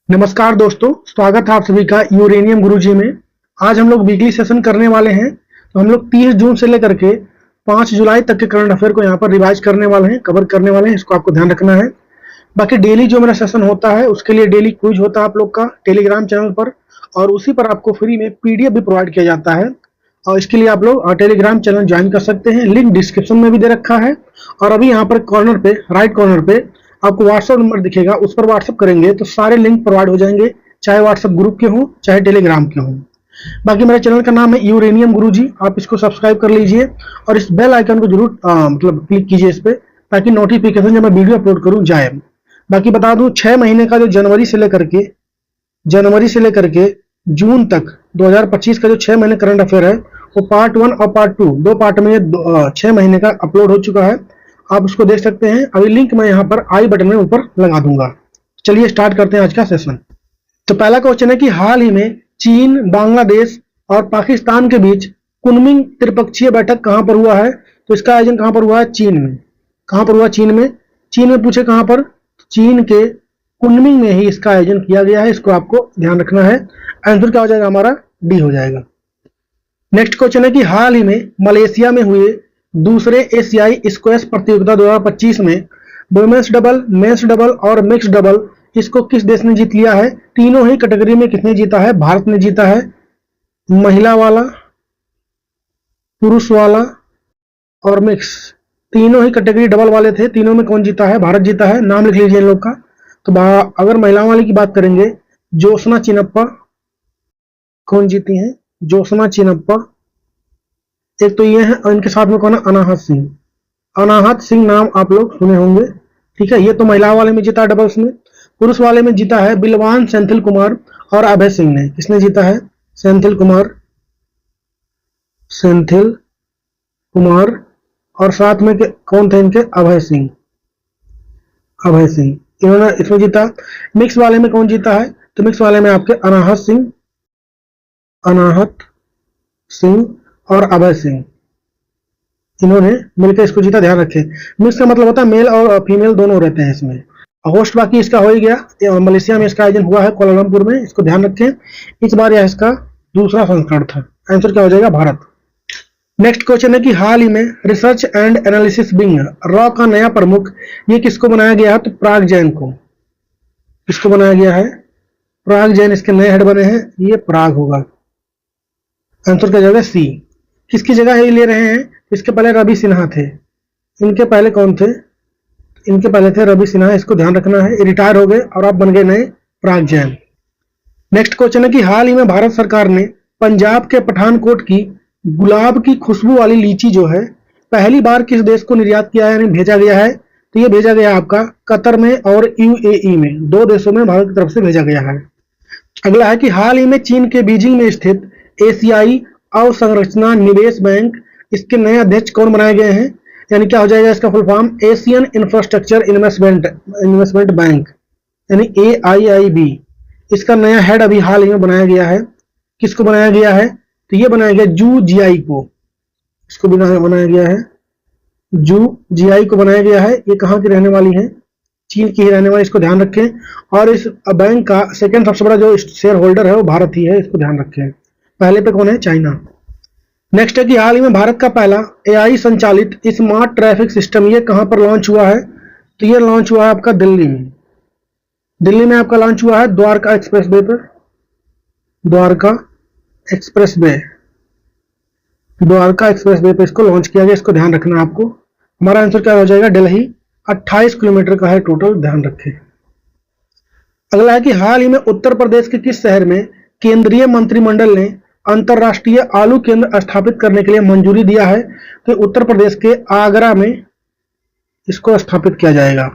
नमस्कार दोस्तों, स्वागत है आप सभी का यूरेनियम गुरुजी में। आज हम लोग वीकली सेशन करने वाले हैं। तो हम लोग 30 जून से लेकर के 5 जुलाई तक के करंट अफेयर को यहाँ पर रिवाइज करने वाले हैं, कवर करने वाले हैं। इसको आपको ध्यान रखना है। बाकी डेली जो मेरा सेशन होता है उसके लिए डेली क्विज होता है आप लोग का टेलीग्राम चैनल पर, और उसी पर आपको फ्री में पीडीएफ भी प्रोवाइड किया जाता है। और इसके लिए आप लोग टेलीग्राम चैनल ज्वाइन कर सकते हैं, लिंक डिस्क्रिप्शन में भी दे रखा है। और अभी यहाँ पर कॉर्नर पे, राइट कॉर्नर पे आपको व्हाट्सएप नंबर दिखेगा, उस पर व्हाट्सएप करेंगे तो सारे लिंक प्रोवाइड हो जाएंगे, चाहे व्हाट्सएप ग्रुप के हों चाहे टेलीग्राम के हों। बाकी मेरे चैनल का नाम है यूरेनियम गुरुजी, आप इसको सब्सक्राइब कर लीजिए और इस बेल आइकन को जरूर क्लिक कीजिए इस पे, ताकि नोटिफिकेशन जब मैं वीडियो अपलोड करूं जाए। बाकी बता दूं 6 महीने का जो जनवरी से लेकर के जून तक 2025 का जो 6 महीने करंट अफेयर है, वो पार्ट 1 और पार्ट 2 दो पार्ट में 6 महीने का अपलोड हो चुका है। आप उसको देख सकते हैं। अभी लिंक मैं यहाँ पर आई बटन में ऊपर लगा दूंगा। चलिए स्टार्ट करते हैं आज का सेशन। तो पहला क्वेश्चन है कि हाल ही में चीन, बांग्लादेश और पाकिस्तान के बीच कुनमिंग त्रिपक्षीय बैठक कहां पर हुआ है? तो इसका आयोजन कहां पर हुआ है? चीन में। कहां पर हुआ? चीन में। चीन में पूछे कहां पर? चीन के कुनमिंग में ही इसका आयोजन किया गया है। इसको आपको ध्यान रखना है। आंसर क्या हो जाएगा? हमारा डी हो जाएगा। नेक्स्ट क्वेश्चन है कि हाल ही में मलेशिया में हुए दूसरे एशियाई स्क्वैश प्रतियोगिता 2025 में वुमेन्स डबल, मेंस डबल और मिक्स डबल, इसको किस देश ने जीत लिया है? तीनों ही कैटेगरी में किसने जीता है? भारत ने जीता है। महिला वाला, पुरुष वाला और मिक्स, तीनों ही कैटेगरी डबल वाले थे। तीनों में कौन जीता है? भारत जीता है। नाम लिख लीजिए इन लोग का। तो अगर महिलाओं वाली की बात करेंगे, ज्योत्सना चिनप्पा कौन जीती हैं? ज्योत्सना चिनप्पा। एक तो ये है, इनके साथ में कौन है? अनाहत सिंह। अनाहत सिंह नाम आप लोग सुने होंगे, ठीक है। ये तो महिलाओं वाले में जीता है डबल्स में। पुरुष वाले में जीता है बिलवान सेंथिल कुमार और अभय सिंह ने। किसने जीता है? सेंथिल कुमार और साथ में कौन थे इनके? अभय सिंह। इन्होंने इसमें जीता। मिक्स वाले में कौन जीता है? तो मिक्स वाले में आपके अनाहत सिंह और अभय सिंह, इन्होंने मिलकर इसको जीता। ध्यान रखें, मिक्स का मतलब होता है मेल और फीमेल दोनों रहते हैं इसमें। होस्ट बाकी इसका हो ही गया। मलेशिया में इसका आयोजन हुआ है, कोलालमपुर में। इसको ध्यान रखें। इस बार यह इसका दूसरा संस्करण था। आंसर क्या हो जाएगा? भारत। नेक्स्ट क्वेश्चन है कि हाल ही में research and analysis wing raw का नया प्रमुख, ये किसको बनाया गया है? तो पराग जैन को। किसको बनाया गया है? पराग जैन इसके नए हेड बने हैं। ये पराग होगा। आंसर क्या जाएगा? सी। किसकी जगह है ले रहे हैं? इसके पहले रवि सिन्हा थे। इनके पहले कौन थे? इनके पहले थे रवि सिन्हा। इसको ध्यान रखना है। रिटायर हो गए और आप बन गए नए पराग जैन। नेक्स्ट क्वेश्चन है कि हाल ही में भारत सरकार ने पंजाब के पठानकोट की गुलाब की खुशबू वाली लीची जो है, पहली बार किस देश को निर्यात किया है, यानी भेजा गया है? तो ये भेजा गया आपका कतर में और यूएई में, दो देशों में भारत की तरफ से भेजा गया है। अगला है कि हाल ही में चीन के बीजिंग में स्थित एशियाई अवसंरचना निवेश बैंक, इसके नए अध्यक्ष कौन बनाए गए हैं? यानी क्या हो जाएगा इसका full form? Asian infrastructure investment bank, यानी AIIB। इसका नया हेड अभी हाल ही में बनाया गया है। किसको बनाया गया है? तो ये बनाया गया जू जियाई को। इसको बनाया गया है, जू जियाई को बनाया गया है। ये कहाँ की रहने वाली है? चीन की ही रहने वाली। इसको ध्यान रखें। और इस बैंक का सेकंड सबसे बड़ा जो शेयर होल्डर है वो भारत ही है। इसको ध्यान रखें। पहले पे कौन है? चाइना। नेक्स्ट है कि हाल ही में भारत का पहला AI संचालित स्मार्ट ट्रैफिक सिस्टम, ये कहां पर लॉन्च हुआ है? तो ये लॉन्च हुआ है आपका दिल्ली में। दिल्ली में आपका लॉन्च हुआ है द्वारका एक्सप्रेसवे पर। द्वारका एक्सप्रेसवे पे इसको लॉन्च किया गया। इसको ध्यान रखना आपको। हमारा आंसर क्या हो जाएगा? दिल्ली। 28 किलोमीटर का है टोटल, ध्यान रखें। अगला है कि हाल ही में उत्तर प्रदेश के किस शहर में केंद्रीय मंत्रिमंडल ने अंतरराष्ट्रीय आलू केंद्र स्थापित करने के लिए मंजूरी दिया है? तो उत्तर प्रदेश के आगरा में इसको स्थापित किया जाएगा।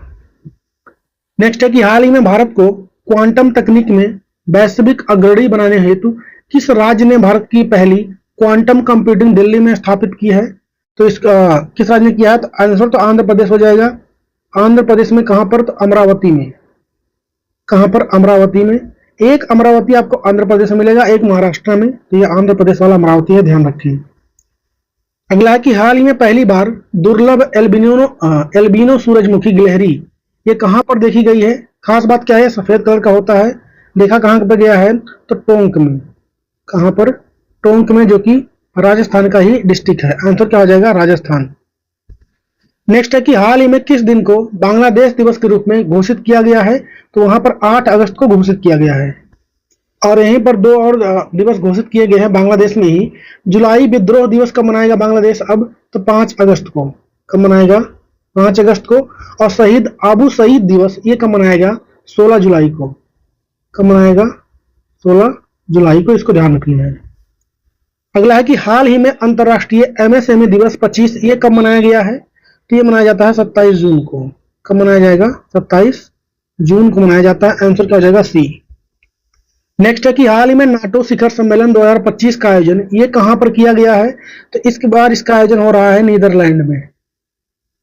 नेक्स्ट है कि हाल ही में भारत को क्वांटम तकनीक में वैश्विक अग्रणी बनाने हेतु किस राज्य ने भारत की पहली क्वांटम कंप्यूटिंग दिल्ली में स्थापित की है? तो किस राज्य ने किया है? तो आंसर तो आंध्र प्रदेश हो जाएगा। आंध्र प्रदेश में कहां पर? तो अमरावती में। कहां पर? अमरावती में। एक अमरावती आपको आंध्र प्रदेश में मिलेगा, एक महाराष्ट्र में। तो ये आंध्र प्रदेश वाला अमरावती है, ध्यान रखिए। अगला है कि हाल ही में पहली बार दुर्लभ एल्बिनो सूरजमुखी गिलहरी, ये कहां पर देखी गई है? खास बात क्या है? सफेद कलर का होता है। देखा कहाँ पर गया है, तो टोंक में। कहाँ पर? टोंक में, जो कि राजस्थान का ही डिस्ट्रिक्ट है। आंसर क्या हो जाएगा? राजस्थान। नेक्स्ट है कि हाल ही में किस दिन को बांग्लादेश दिवस के रूप में घोषित किया गया है, तो वहां पर 8 अगस्त को घोषित किया गया है। और यहीं पर 2 और दिवस घोषित किए गए हैं बांग्लादेश में ही। जुलाई विद्रोह दिवस कब मनाएगा बांग्लादेश अब, तो 5 अगस्त को। कब मनाएगा? 5 अगस्त को। और शहीद आबू सईद दिवस ये कब मनाएगा? 16 जुलाई को। कब मनाएगा? 16 जुलाई को। इसको ध्यान रखना है। अगला है कि हाल ही में अंतर्राष्ट्रीय एमएसएमई दिवस 25 ये कब मनाया गया है, तो ये मनाया जाता है 27 जून को। कब मनाया जाएगा? 27 जून को मनाया जाता है। आंसर क्या हो जाएगा? सी। नेक्स्ट है कि हाल ही में नाटो शिखर सम्मेलन 2025 का आयोजन ये कहां पर किया गया है, तो इसके बाद इसका आयोजन हो रहा है नीदरलैंड में।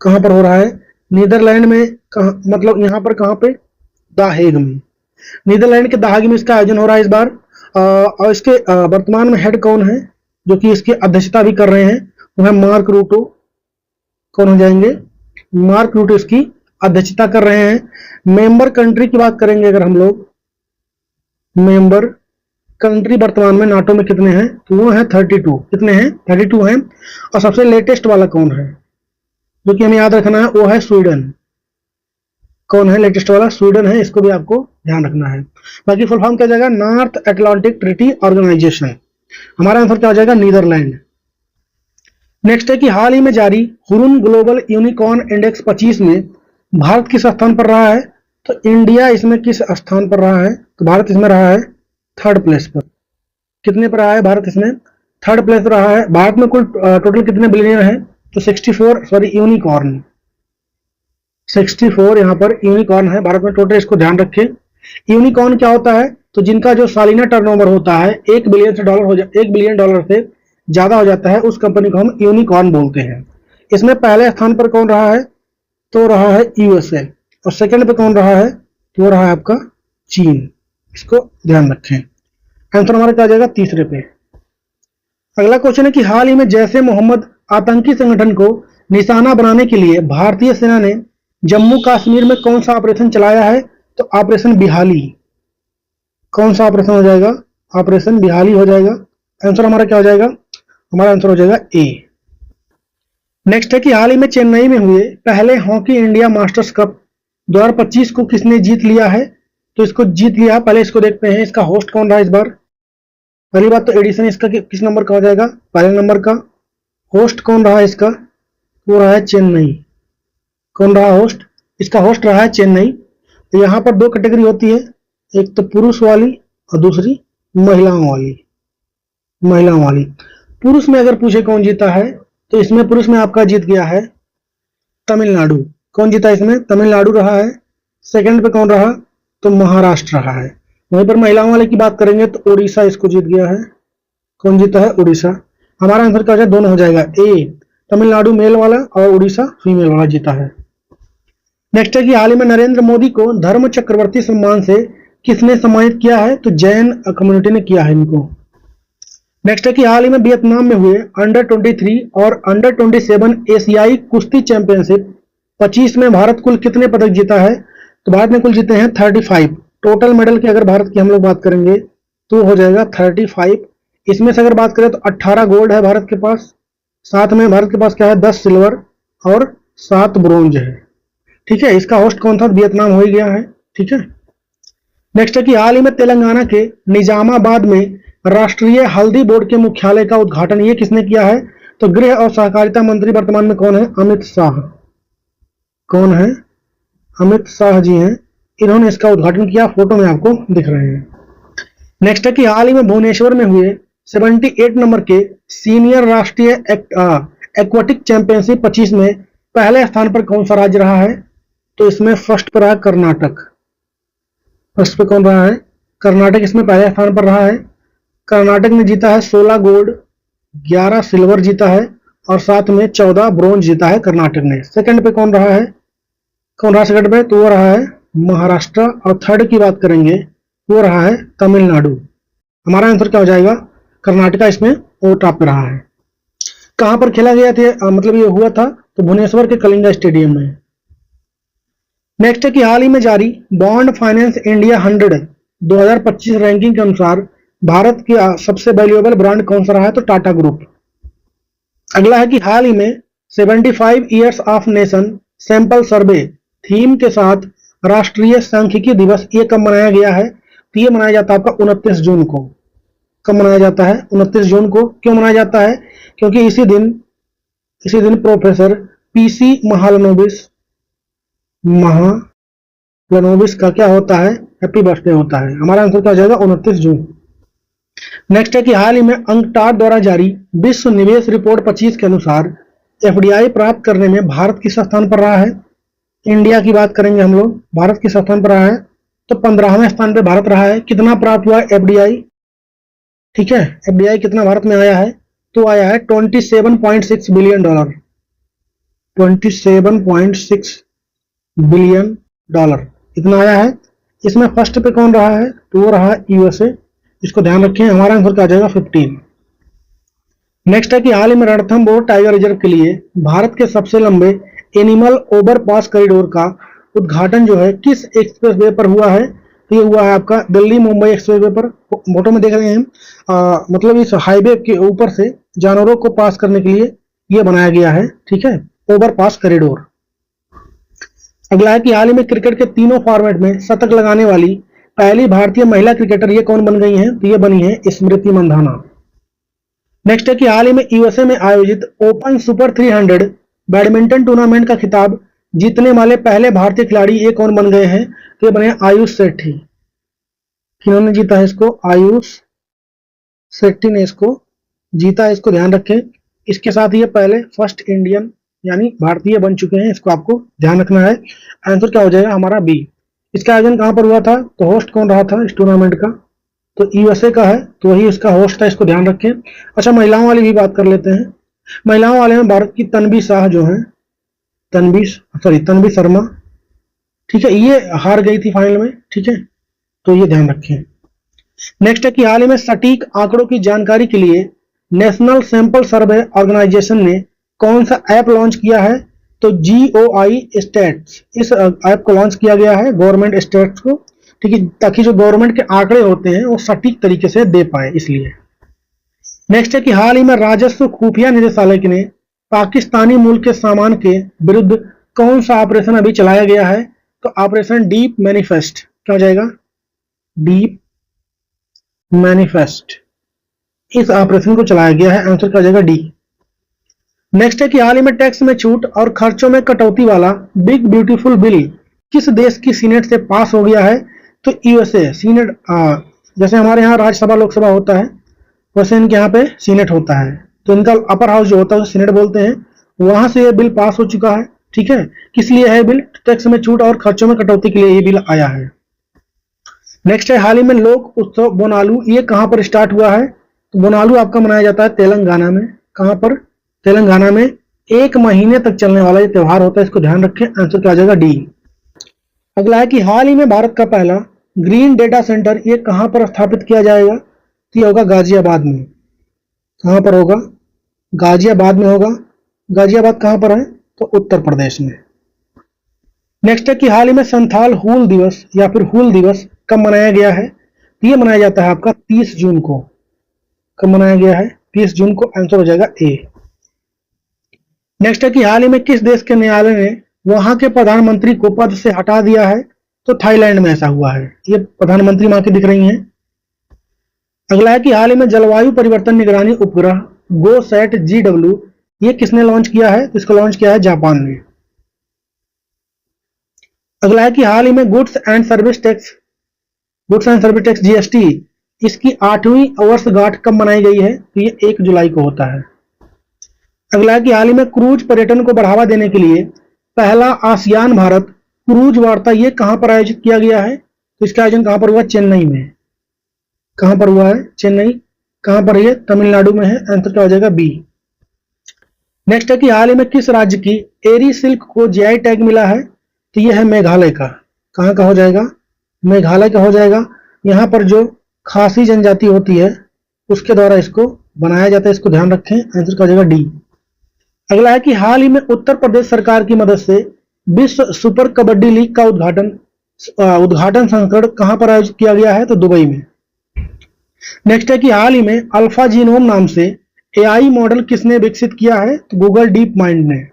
कहां पर हो रहा है? नीदरलैंड में। मतलब यहां पर कहां पे? द हेग में। नीदरलैंड के द हेग में इसका आयोजन हो रहा है इस बार। और इसके वर्तमान में हेड कौन है जो कि इसकी अध्यक्षता भी कर रहे हैं, वो है मार्क रूटो। कौन हो जाएंगे? मार्क रूटो इसकी अध्यक्षता कर रहे हैं। मेंबर कंट्री की बात करेंगे अगर हम लोग, मेंबर कंट्री वर्तमान में नाटो में कितने हैं, तो वो है 32। कितने हैं? 32 हैं। और सबसे लेटेस्ट वाला कौन है जो कि हमें याद रखना है, वो है स्वीडन। कौन है लेटेस्ट वाला? स्वीडन है। इसको भी आपको ध्यान रखना है। बाकी फुल फॉर्म क्या जाएगा? North Atlantic Treaty Organisation. हमारा आंसर क्या हो जाएगा? नीदरलैंड। नेक्स्ट है कि हाल ही में जारी हुरुन ग्लोबल यूनिकॉर्न इंडेक्स 25 में भारत किस स्थान पर रहा है, तो इंडिया इसमें किस स्थान पर रहा है, तो भारत इसमें रहा है 3rd प्लेस पर। कितने पर रहा है भारत? इसमें 3rd प्लेस पर रहा है। भारत में कुल टोटल कितने बिलियनियर है, तो 64 यूनिकॉर्न 64 यहाँ पर यूनिकॉर्न है भारत में टोटल। इसको ध्यान रखें। यूनिकॉर्न क्या होता है, तो जिनका जो सालाना टर्नओवर होता है 1 बिलियन से $1 बिलियन से ज्यादा हो जाता है, उस कंपनी को हम यूनिकॉर्न बोलते हैं। इसमें पहले स्थान पर कौन रहा है, तो रहा है यूएसए। और सेकंड पे कौन रहा है, तो वो रहा है आपका चीन। इसको ध्यान रखें। आंसर हमारा क्या आ जाएगा? तीसरे पे। अगला क्वेश्चन है कि हाल ही में जैसे मोहम्मद आतंकी संगठन को निशाना बनाने के लिए भारतीय सेना ने जम्मू कश्मीर में कौन सा ऑपरेशन चलाया है, तो ऑपरेशन बिहाली। कौन सा ऑपरेशन हो जाएगा? ऑपरेशन बिहाली हो जाएगा। आंसर हमारा क्या हो जाएगा? हमारा आंसर हो जाएगा ए। नेक्स्ट है कि हाल ही में चेन्नई में हुए पहले हॉकी इंडिया मास्टर्स कप 2025 को किसने जीत लिया है, तो इसको जीत लिया। पहले इसको देखते हैं, इसका होस्ट कौन रहा इस बार। पहली बात तो एडिशन इसका किस नंबर का हो जाएगा? पहले नंबर का। होस्ट कौन रहा इसका, वो रहा है चेन्नई। कौन रहा होस्ट? इसका होस्ट रहा है चेन्नई। तो यहाँ पर 2 कैटेगरी होती है, एक तो पुरुष वाली और दूसरी महिलाओं वाली। महिलाओं वाली पुरुष में अगर पूछे कौन जीता है, तो इसमें पुरुष में आपका जीत गया है तमिलनाडु। कौन जीता इसमें? तमिलनाडु रहा है। सेकंड पे कौन रहा, तो महाराष्ट्र रहा है। वहीं पर महिलाओं वाले की बात करेंगे तो उड़ीसा इसको जीत गया है। कौन जीता है? उड़ीसा। हमारा आंसर क्या हो जाएगा? दोनों हो जाएगा। ए तमिलनाडु मेल वाला और उड़ीसा फीमेल वाला जीता है। नेक्स्ट है कि हाल ही में नरेंद्र मोदी को धर्म चक्रवर्ती सम्मान से किसने सम्मानित किया है, तो जैन कम्युनिटी ने किया है इनको। नेक्स्ट है कि हाल ही में वियतनाम में हुए अंडर 23 और अंडर 27 एशियाई कुश्ती चैंपियनशिप 25 में भारत कुल कितने पदक जीता है, तो भारत ने कुल जीते हैं 35। टोटल मेडल की अगर भारत की हम लोग बात करेंगे तो हो जाएगा 35। इसमें से अगर बात करें तो 18 गोल्ड है भारत के पास, साथ में भारत के पास क्या है 10 सिल्वर और 7 ब्रोंज है। ठीक है, इसका होस्ट कौन था? वियतनाम हो ही गया है। ठीक है। नेक्स्ट है कि हाल ही में तेलंगाना के निजामाबाद में राष्ट्रीय हल्दी बोर्ड के मुख्यालय का उद्घाटन ये किसने किया है, तो गृह और सहकारिता मंत्री वर्तमान में कौन है? अमित शाह। कौन है? अमित शाह जी हैं। इन्होंने इसका उद्घाटन किया, फोटो में आपको दिख रहे हैं। नेक्स्ट है कि हाल ही में भुवनेश्वर में हुए 78 नंबर के सीनियर राष्ट्रीय एक्वाटिक चैंपियनशिप 25 में पहले स्थान पर कौन सा राज्य रहा है, तो इसमें फर्स्ट पर रहा कर्नाटक। फर्स्ट पे कौन रहा है? कर्नाटक इसमें पहले स्थान पर रहा है। कर्नाटक ने जीता है 16 गोल्ड, 11 सिल्वर जीता है और साथ में 14 ब्रोंज जीता है कर्नाटक ने। सेकंड पे कौन रहा है? कौन रहा सेकंड पे? तो वो रहा है महाराष्ट्र। और थर्ड की बात करेंगे वो रहा है तमिलनाडु। हमारा आंसर क्या हो जाएगा? कर्नाटका इसमें वो टॉप पे रहा है। कहां पर खेला गया था, मतलब ये हुआ था, तो भुवनेश्वर के कलिंगा स्टेडियम में। नेक्स्ट है कि हाल ही में जारी बॉन्ड फाइनेंस इंडिया 100 2025 रैंकिंग के अनुसार भारत की सबसे वैल्यूएबल ब्रांड कौन सा रहा है? तो टाटा ग्रुप। अगला है कि हाल ही में 75 years of nation sample survey theme के साथ राष्ट्रीय सांख्यिकी दिवस ये कब मनाया गया है? तो ये मनाया जाता है आपका 29 जून को। कब मनाया जाता है? 29 जून को। क्यों मनाया जाता है? क्योंकि इसी दिन प्रोफेसर पीसी महालनोबिस का क्या होता है? हैप्पी बर्थडे होता है। हमारा आंसर क्या हो जाएगा? 29 जून। नेक्स्ट है कि हाल ही में अंकटाड द्वारा जारी विश्व निवेश रिपोर्ट 25 के अनुसार एफडीआई प्राप्त करने में भारत किस स्थान पर रहा है? इंडिया की बात करेंगे हम लोग, भारत किस स्थान पर रहा है? तो 15वें स्थान पर भारत रहा है। कितना प्राप्त हुआ एफडीआई? ठीक है, एफडीआई कितना भारत में आया है? तो आया है $27.6 बिलियन। $27.6 बिलियन इतना आया है। इसमें फर्स्ट पे कौन रहा है? तो वो रहा यूएसए। इसको ध्यान रखें। हमारा आंसर क्या आ जाएगा? 15। नेक्स्ट है कि हाल ही में रणथंभौर टाइगर रिजर्व के लिए भारत के सबसे लंबे एनिमल ओवरपास कॉरिडोर का उद्घाटन जो है किस एक्सप्रेसवे पर हुआ है? तो ये हुआ है आपका दिल्ली मुंबई एक्सप्रेसवे पर। फोटो में देख रहे हैं मतलब इस हाईवे के ऊपर से जानवरों को पास करने के लिए ये बनाया गया है। ठीक है, ओवरपास कॉरिडोर। अगला है कि हाल ही में क्रिकेट के तीनों फॉर्मेट में शतक लगाने वाली पहली भारतीय महिला क्रिकेटर ये कौन बन गई हैं? तो ये बनी है स्मृति मंधाना। नेक्स्ट है कि हाल ही में यूएसए में आयोजित ओपन सुपर 300 बैडमिंटन टूर्नामेंट का खिताब जीतने वाले पहले भारतीय खिलाड़ी ये कौन बन गए हैं? तो ये बने आयुष शेट्टी। किन्होंने जीता है इसको? आयुष शेट्टी ने इसको जीता है। इसको ध्यान रखें। इसके साथ ये पहले फर्स्ट इंडियन यानी भारतीय बन चुके हैं। इसको आपको ध्यान रखना है। आंसर क्या हो जाएगा हमारा? बी। इसका आयोजन कहां पर हुआ था? तो होस्ट कौन रहा था इस टूर्नामेंट का? तो यूएसए का है, तो वही इसका होस्ट था। इसको ध्यान रखें। अच्छा, महिलाओं वाली भी बात कर लेते हैं। महिलाओं वाले में भारत की तन्वी शाह जो है, तन्वी शर्मा, ठीक है, ये हार गई थी फाइनल में। ठीक है, तो ये ध्यान रखें। नेक्स्ट है कि हाल ही में सटीक आंकड़ों की जानकारी के लिए नेशनल सैंपल सर्वे ऑर्गेनाइजेशन ने कौन सा ऐप लॉन्च किया है? तो GOI स्टैट्स, इस ऐप को लॉन्च किया गया है गवर्नमेंट स्टैट्स को। ठीक है, ताकि जो गवर्नमेंट के आंकड़े होते हैं वो सटीक तरीके से दे पाए, इसलिए। नेक्स्ट है कि हाल ही में राजस्व खुफिया निदेशालय ने पाकिस्तानी मूल के सामान के विरुद्ध कौन सा ऑपरेशन अभी चलाया गया है? तो ऑपरेशन डीप मैनिफेस्ट। क्या हो जाएगा? Deep manifest. इस ऑपरेशन को चलाया गया है। आंसर क्या हो जाएगा? डी। नेक्स्ट है कि हाल ही में टैक्स में छूट और खर्चों में कटौती वाला बिग ब्यूटीफुल बिल किस देश की सीनेट से पास हो गया है? तो यूएसए। सीनेट जैसे हमारे यहाँ राज्यसभा लोकसभा होता है, वैसे इनके यहाँ पे सीनेट होता है। तो इनका अपर हाउस जो होता है उसे सीनेट बोलते हैं। वहां से ये बिल पास हो चुका है। ठीक है, किस लिए है बिल? टैक्स में छूट और खर्चों में कटौती के लिए ये बिल आया है। नेक्स्ट है हाल ही में लोक उत्सव बोनालू, ये कहां पर स्टार्ट हुआ है? तो बोनालू आपका मनाया जाता है तेलंगाना में। कहां पर? तेलंगाना में। 1 महीने तक चलने वाला ये त्योहार होता है। इसको ध्यान रखें। आंसर क्या आ जाएगा? डी। अगला है कि हाल ही में भारत का पहला ग्रीन डेटा सेंटर ये कहां पर स्थापित किया जाएगा? तो ये होगा गाजियाबाद में। कहां पर होगा? गाजियाबाद में होगा। गाजियाबाद कहां पर है? तो उत्तर प्रदेश में। नेक्स्ट है कि हाल ही में संथाल हूल दिवस या फिर हूल दिवस कब मनाया गया है? तो ये मनाया जाता है आपका 30 जून को। कब मनाया गया है? 30 जून को। आंसर हो जाएगा ए। नेक्स्ट है कि हाल ही में किस देश के न्यायालय ने वहां के प्रधानमंत्री को पद से हटा दिया है? तो थाईलैंड में ऐसा हुआ है। ये प्रधानमंत्री वहां की दिख रही हैं। अगला है कि हाल ही में जलवायु परिवर्तन निगरानी उपग्रह GoSat GW ये किसने लॉन्च किया है? तो इसको लॉन्च किया है जापान ने। अगला है कि हाल ही में goods and service tax GST इसकी 8वीं वर्षगांठ कब मनाई गई है? तो ये 1 जुलाई को होता है। अगला है कि हाल ही में क्रूज पर्यटन को बढ़ावा देने के लिए पहला आसियान भारत क्रूज वार्ता ये कहां पर आयोजित किया गया है? तो इसका आयोजन कहां पर हुआ? चेन्नई में। कहां पर हुआ है? चेन्नई। कहां पर है? तमिलनाडु में है। आंसर क्या हो जाएगा? बी। नेक्स्ट है कि हाल ही में किस राज्य की एरी सिल्क को GI टैग मिला है? तो यह है मेघालय का। कहां का हो जाएगा? मेघालय का हो जाएगा। यहां पर जो खासी जनजाति होती है उसके द्वारा इसको बनाया जाता है। इसको ध्यान रखें। आंसर क्या हो जाएगा? डी। अगला है कि हाल ही में उत्तर प्रदेश सरकार की मदद से विश्व सुपर कबड्डी लीग का उद्घाटन उद्घाटन संस्करण कहां पर आयोजित किया गया है? तो दुबई में। नेक्स्ट है कि हाल ही में अल्फा जीनोम नाम से एआई मॉडल किसने विकसित किया है? तो गूगल डीप माइंड ने।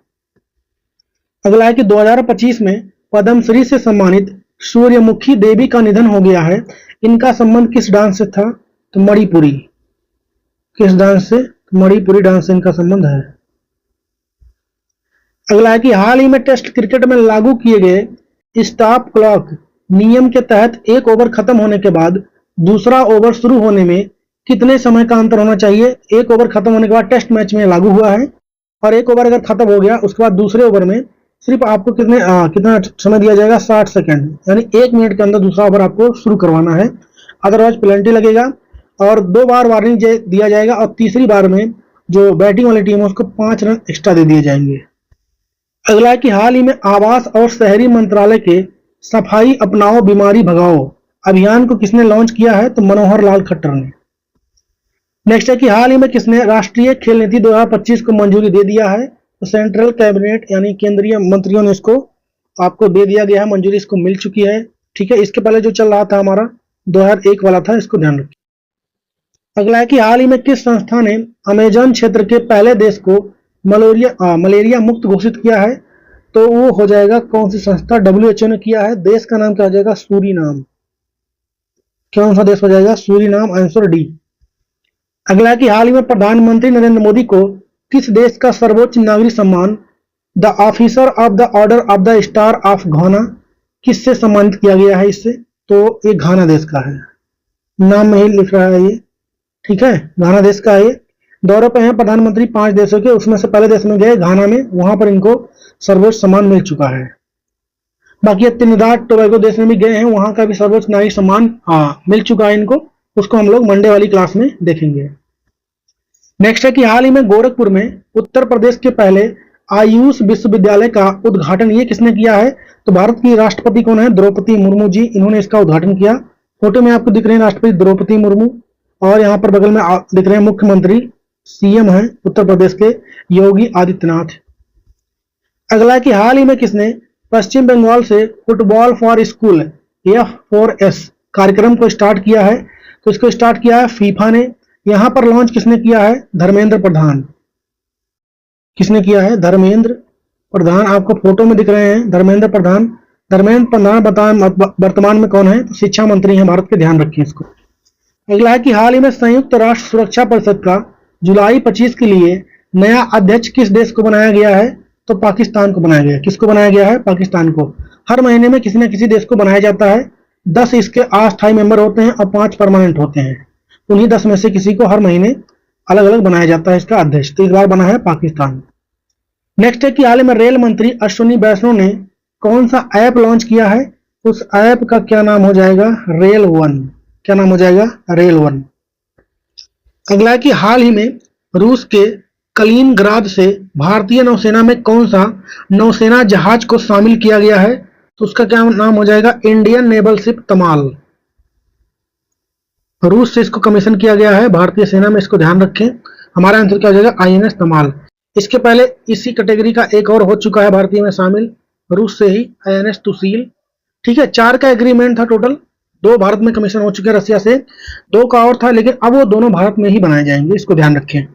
अगला है कि 2025 में पद्मश्री से सम्मानित सूर्यमुखी देवी का निधन हो गया है। इनका संबंध किस डांस से था? तो मणिपुरी। किस डांस से? मणिपुरी डांस से इनका संबंध है। अगला है कि हाल ही में टेस्ट क्रिकेट में लागू किए गए स्टॉप क्लॉक नियम के तहत एक ओवर खत्म होने के बाद दूसरा ओवर शुरू होने में कितने समय का अंतर होना चाहिए? एक ओवर खत्म होने के बाद टेस्ट मैच में लागू हुआ है, और एक ओवर अगर खत्म हो गया उसके बाद दूसरे ओवर में सिर्फ आपको कितना समय दिया जाएगा? 60 सेकंड, यानी 1 मिनट के अंदर दूसरा ओवर आपको शुरू करवाना है, अदरवाइज पेनल्टी लगेगा। और 2 बार वार्निंग दिया जाएगा, और तीसरी बार में जो बैटिंग वाली टीम है उसको 5 रन एक्स्ट्रा दे दिए जाएंगे। अगला है कि हाल ही में आवास और शहरी मंत्रालय के सफाई अपनाओ बीमारी भगाओ अभियान को किसने लॉन्च किया है? तो मनोहर लाल खट्टर ने। नेक्स्ट है कि हाल ही में किसने राष्ट्रीय खेल नीति 2025 को मंजूरी दे दिया है? तो सेंट्रल कैबिनेट यानी केंद्रीय मंत्रियों ने इसको आपको दे दिया गया है, मंजूरी इसको मिल चुकी है। ठीक है, इसके पहले जो चल रहा था हमारा 2001 वाला था, इसको ध्यान रखिए। अगला है कि हाल ही में किस संस्था ने अमेजन क्षेत्र के पहले देश को मलेरिया मुक्त घोषित किया है? तो वो हो जाएगा कौन सी संस्था? WHO ने किया है। देश का नाम क्या हो जाएगा? सूरीनाम। कौन सा देश हो जाएगा? Suriname, answer D. अगला है कि हाल ही में प्रधानमंत्री नरेंद्र मोदी को किस देश का सर्वोच्च नागरिक सम्मान the officer of the order of the star of घाना किससे सम्मानित किया गया है? इससे तो ये घाना देश का है, नाम में ही लिख रहा है ये। ठीक है, घाना देश का है ये। दौरे पे हैं प्रधानमंत्री 5 देशों के, उसमें से पहले देश में गए घाना में, वहां पर इनको सर्वोच्च सम्मान मिल चुका है। बाकी त्रिनिदाद टोबैगो देश में भी गए हैं, वहां का भी सर्वोच्च नागरिक सम्मान मिल चुका है इनको, उसको हम लोग मंडे वाली क्लास में देखेंगे। नेक्स्ट है कि हाल ही में गोरखपुर में उत्तर प्रदेश के पहले आयुष विश्वविद्यालय का उद्घाटन ये किसने किया है? तो भारत की राष्ट्रपति कौन है? द्रौपदी मुर्मू जी, इन्होंने इसका उद्घाटन किया। फोटो में आपको दिख रहे हैं राष्ट्रपति द्रौपदी मुर्मू, और यहाँ पर बगल में दिख रहे हैं मुख्यमंत्री सीएम है उत्तर प्रदेश के योगी आदित्यनाथ। अगला है कि हाल ही में किसने पश्चिम बंगाल से फुटबॉल फॉर स्कूल F4S कार्यक्रम को स्टार्ट किया है? तो इसको स्टार्ट किया है फीफा ने। यहां पर लॉन्च किसने किया है? धर्मेंद्र प्रधान। किसने किया है? धर्मेंद्र प्रधान, आपको फोटो में दिख रहे हैं धर्मेंद्र प्रधान। धर्मेंद्र प्रधान वर्तमान में कौन है? तो शिक्षा मंत्री हैं भारत के, ध्यान रखिए इसको। अगला है कि हाल ही में संयुक्त राष्ट्र सुरक्षा परिषद का जुलाई 25 के लिए नया अध्यक्ष किस देश को बनाया गया है? तो पाकिस्तान को बनाया गया। किसको बनाया गया है? पाकिस्तान को। हर महीने में किसी न किसी देश को बनाया जाता है। 10 इसके अस्थायी मेंबर होते हैं और 5 परमानेंट होते हैं। उन्हीं 10 में से किसी को हर महीने अलग अलग बनाया जाता है इसका अध्यक्ष। तो इस बार बना है पाकिस्तान। नेक्स्ट है कि हाल ही में रेल मंत्री अश्विनी वैष्णव ने कौन सा ऐप लॉन्च किया है? उस ऐप का क्या नाम हो जाएगा? Rail one. क्या नाम हो जाएगा? Rail one. अगला है कि हाल ही में रूस के कलिनिंग्राद से भारतीय नौसेना में कौन सा नौसेना जहाज को शामिल किया गया है? तो उसका क्या नाम हो जाएगा? इंडियन नेवल शिप तमाल। रूस से इसको कमीशन किया गया है भारतीय सेना में, इसको ध्यान रखें। हमारा आंसर क्या हो जाएगा? INS तमाल। इसके पहले इसी कैटेगरी का एक और हो चुका है भारतीय में शामिल, रूस से ही, INS तुसील। ठीक है, 4 का एग्रीमेंट था टोटल, 2 भारत में कमीशन हो चुके हैं रसिया से, 2 का और था, लेकिन अब वो दोनों भारत में ही बनाए जाएंगे, इसको ध्यान रखें।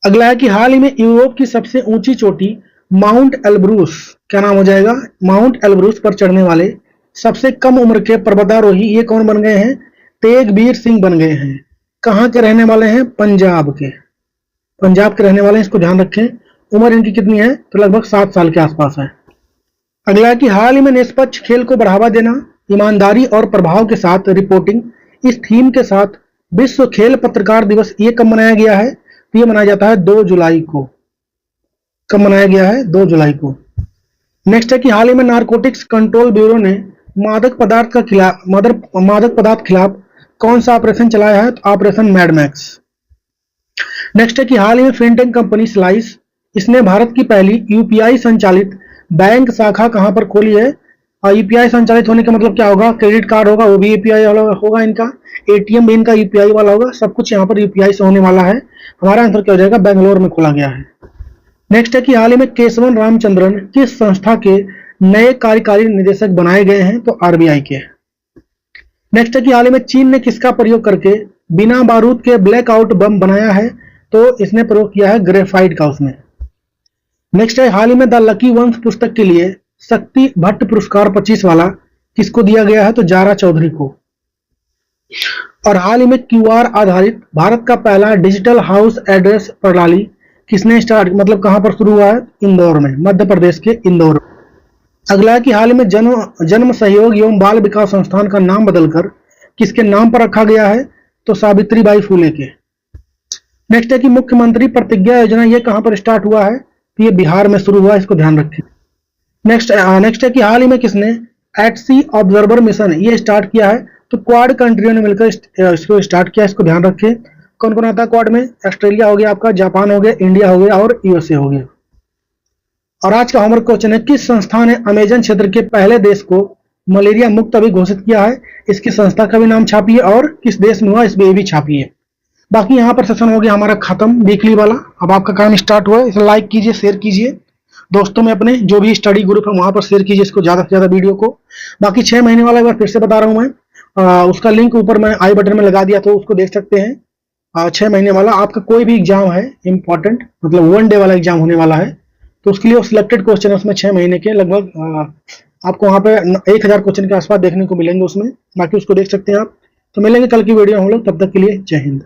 अगला है कि हाल ही में यूरोप की सबसे ऊंची चोटी माउंट एल्ब्रूस, क्या नाम हो जाएगा? माउंट एल्ब्रूस पर चढ़ने वाले सबसे कम उम्र के पर्वतारोही ये कौन बन गए हैं? तेगबीर सिंह बन गए हैं। कहां के रहने वाले हैं? पंजाब के। पंजाब के रहने वाले हैं, इसको ध्यान रखें। उम्र इनकी कितनी है? तो लगभग 7 साल के आसपास है। अगला है कि हाल ही में निष्पक्ष खेल को बढ़ावा देना, ईमानदारी और प्रभाव के साथ रिपोर्टिंग, इस थीम के साथ विश्व खेल पत्रकार दिवस ये कब मनाया गया है? तो ये मनाया जाता है 2 जुलाई को। कब मनाया गया है? 2 जुलाई को। नेक्स्ट है कि हाल ही में नारकोटिक्स कंट्रोल ब्यूरो ने मादक पदार्थ खिलाफ कौन सा ऑपरेशन चलाया है? तो ऑपरेशन मैडमैक्स। नेक्स्ट है कि हाल ही में फिनटेक कंपनी स्लाइस, इसने भारत की पहली यूपीआई संचालित बैंक शाखा कहां पर खोली है? और यूपीआई संचालित होने का मतलब क्या होगा? क्रेडिट कार्ड होगा, वो भी यूपीआई वाला होगा इनका, एटीएम भी इनका यूपीआई वाला होगा, सब कुछ यहाँ पर यूपीआई से होने वाला है। हमारा आंसर क्या हो जाएगा? बेंगलोर में खोला गया है। नेक्स्ट है कि हाल ही में केशवन रामचंद्रन किस संस्था के नए कार्यकारी निदेशक बनाए गए हैं? तो आरबीआई के। नेक्स्ट है कि हाल ही में चीन ने किसका प्रयोग करके बिना बारूद के ब्लैकआउट बम बनाया है? तो इसने प्रयोग किया है ग्रेफाइट का उसमें। नेक्स्ट है हाल ही में द लकी वंस पुस्तक के लिए शक्ति भट्ट पुरस्कार 25 वाला किसको दिया गया है? तो जारा चौधरी को। और हाल ही में क्यूआर आधारित भारत का पहला डिजिटल हाउस एड्रेस प्रणाली किसने स्टार्ट मतलब कहां पर शुरू हुआ है? इंदौर में, मध्य प्रदेश के इंदौर। अगला है कि हाल ही में जन्म सहयोग एवं बाल विकास संस्थान का नाम बदलकर किसके नाम पर रखा गया है? तो सावित्रीबाई फूले के। नेक्स्ट है कि मुख्यमंत्री प्रतिज्ञा योजना ये कहां पर स्टार्ट हुआ है? तो ये बिहार में शुरू हुआ है, इसको ध्यान रखें। नेक्स्ट है कि हाल ही में किसने एट सी ऑब्जर्वर मिशन ये स्टार्ट किया है? तो क्वाड कंट्रियों ने मिलकर इसको स्टार्ट किया, इसको ध्यान रखें। कौन कौन आता है क्वाड में? ऑस्ट्रेलिया हो गया आपका, जापान हो गया, इंडिया हो गया और यूएसए हो गया। और आज का होमवर्क क्वेश्चन है, किस संस्था ने अमेजन क्षेत्र के पहले देश को मलेरिया मुक्त अभी घोषित किया है? इसकी संस्था का भी नाम छापिए और किस देश में हुआ इस भी छापिए। बाकी यहाँ पर सेशन हो गया हमारा खत्म वीकली वाला। अब आपका काम स्टार्ट हुआ है, इसे लाइक कीजिए, शेयर कीजिए दोस्तों में अपने, जो भी स्टडी ग्रुप है वहां पर शेयर कीजिए इसको ज्यादा से ज्यादा वीडियो को। बाकी 6 महीने वाला एक बार फिर से बता रहा हूं मैं, उसका लिंक ऊपर मैं आई बटन में लगा दिया, तो उसको देख सकते हैं। 6 महीने वाला आपका कोई भी एग्जाम है इंपॉर्टेंट, मतलब 1 डे वाला एग्जाम होने वाला है, तो उसके लिए सिलेक्टेड क्वेश्चन है उसमें 6 महीने के लगभग आपको वहां पे 1000 क्वेश्चन के आसपास देखने को मिलेंगे उसमें। बाकी उसको देख सकते हैं आप। तो मिलेंगे कल की वीडियो हम लोग, तब तक के लिए जय हिंद।